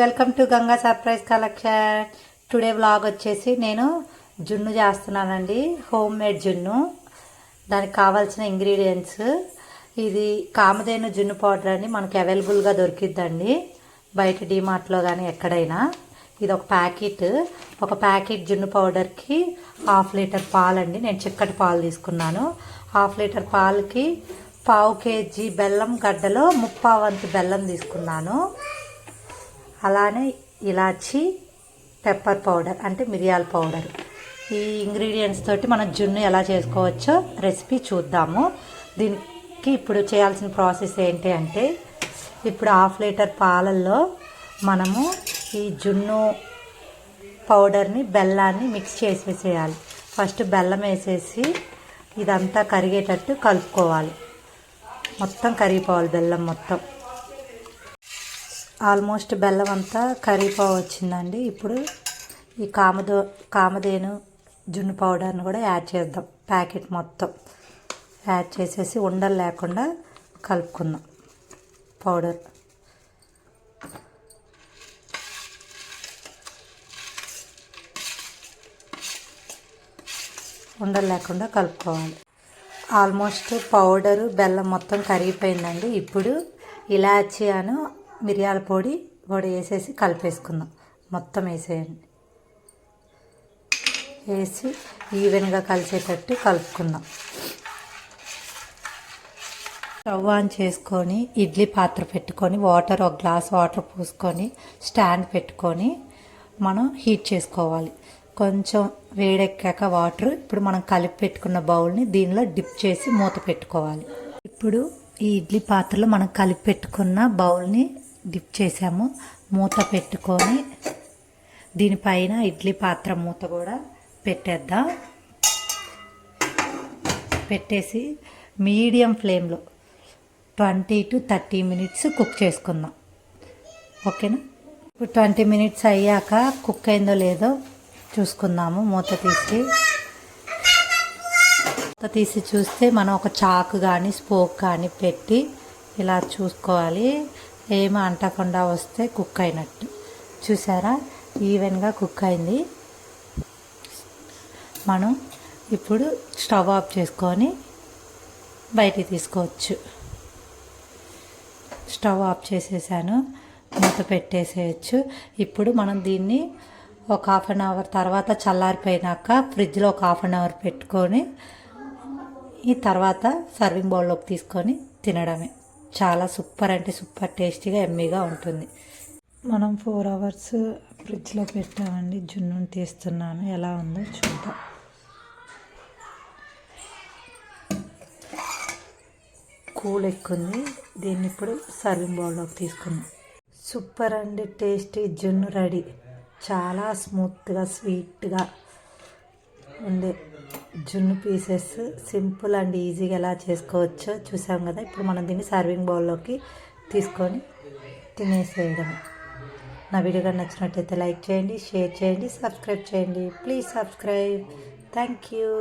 Welcome to Ganga surprise collection. Today vlog వచ్చేసి నేను జున్ను చేస్తున్నానండి. హోమ్ మేడ్ జున్ను. దానికి కావాల్సిన ఇంగ్రీడియంట్స్ ఇది కామధేను జున్ను పౌడర్ అని మనకి అవైలబుల్గా దొరికిద్దండి బయట డిమార్ట్లో కానీ ఎక్కడైనా. ఇది ఒక ప్యాకెట్ జున్ను పౌడర్కి 1/2 లీటర్ పాలండి. నేను చిక్కటి పాలు తీసుకున్నాను. 1/2 లీటర్ పాలకి 1/2 kg బెల్లం గడ్డలో 1/4 వంతు బెల్లం తీసుకున్నాను. అలానే ఇలాచి, పెప్పర్ పౌడర్ అంటే మిరియాల పౌడర్. ఈ ఇంగ్రీడియంట్స్ తోటి మనం జున్ను ఎలా చేసుకోవచ్చో రెసిపీ చూద్దాము. దీనికి ఇప్పుడు చేయాల్సిన ప్రాసెస్ ఏంటి అంటే, ఇప్పుడు 1/2 లీటర్ పాలల్లో మనము ఈ జున్ను పౌడర్ని బెల్లాన్ని మిక్స్ చేసేసేయాలి. ఫస్ట్ బెల్లం వేసేసి ఇదంతా కరిగేటట్టు కలుపుకోవాలి. మొత్తం కరిగిపోవాలి బెల్లం మొత్తం. ఆల్మోస్ట్ బెల్లం అంతా కరిగిపోవచ్చిందండి. ఇప్పుడు ఈ కామధేను జున్ను పౌడర్ని కూడా యాడ్ చేద్దాం. ప్యాకెట్ మొత్తం యాడ్ చేసేసి ఉండలు లేకుండా కలుపుకుందాం. పౌడర్ ఉండలు లేకుండా కలుపుకోవాలి. ఆల్మోస్ట్ పౌడరు బెల్లం మొత్తం కరిగిపోయిందండి. ఇప్పుడు ఇలాచి అను మిరియాల పొడి కూడా వేసేసి కలిపేసుకుందాం. మొత్తం వేసేయండి. వేసి ఈవెన్గా కలిసేటట్టు కలుపుకుందాం. స్టవ్ ఆన్ చేసుకొని ఇడ్లీ పాత్ర పెట్టుకొని ఒక గ్లాస్ వాటర్ పోసుకొని స్టాండ్ పెట్టుకొని మనం హీట్ చేసుకోవాలి. కొంచెం వేడెక్కాక వాటర్ ఇప్పుడు మనం కలిపి పెట్టుకున్న బౌల్ని దీనిలో డిప్ చేసి మూత పెట్టుకోవాలి. ఇప్పుడు ఈ ఇడ్లీ పాత్రలో మనం కలిపి పెట్టుకున్న బౌల్ని డిప్ చేసాము. మూత పెట్టుకొని దీనిపైన ఇడ్లీ పాత్ర మూత కూడా పెట్టేద్దాం. పెట్టేసి మీడియం ఫ్లేమ్లో 20 to 30 మినిట్స్ కుక్ చేసుకుందాం. ఓకేనా? ఇప్పుడు 20 మినిట్స్ అయ్యాక కుక్ అయిందో లేదో చూసుకుందాము. మూత తీసి చూస్తే మనం ఒక చాకు కానీ స్పోక్ కానీ పెట్టి ఇలా చూసుకోవాలి. ఏమీ అంటకుండా వస్తే కుక్ అయినట్టు. చూసారా? ఈవెన్గా కుక్ అయింది. మనం ఇప్పుడు స్టవ్ ఆఫ్ చేసుకొని బయటికి తీసుకోవచ్చు. స్టవ్ ఆఫ్ చేసేసాను. మూత పెట్టేసేయచ్చు. ఇప్పుడు మనం దీన్ని ఒక 1/2 అవర్ తర్వాత చల్లారిపోయినాక ఫ్రిడ్జ్లో ఒక 1/2 అవర్ పెట్టుకొని ఈ తర్వాత సర్వింగ్ బౌల్లోకి తీసుకొని తినడమే. చాలా సూపర్ అంటే సూపర్ టేస్టీగా ఎమ్మీగా ఉంటుంది. మనం 4 అవర్స్ ఫ్రిడ్జ్లో పెట్టామండి. జున్నుని తీస్తున్నాను. ఎలా ఉందో చూద్దాం. కూల్ ఎక్కుంది. దీన్ని ఇప్పుడు సర్వింగ్ బౌల్లోకి తీసుకుందాం. సూపర్ అండి టేస్టీ జున్ను రెడీ. చాలా స్మూత్గా స్వీట్గా ఉండే జున్ను పీసెస్ సింపుల్ అండ్ ఈజీగా ఎలా చేసుకోవచ్చో చూసాం కదా. ఇప్పుడు మనం దీన్ని సర్వింగ్ బౌల్లోకి తీసుకొని తినేసేయడం. నా వీడియో నచ్చినట్టయితే లైక్ చేయండి, షేర్ చేయండి, సబ్స్క్రైబ్ చేయండి. Please subscribe. Thank you.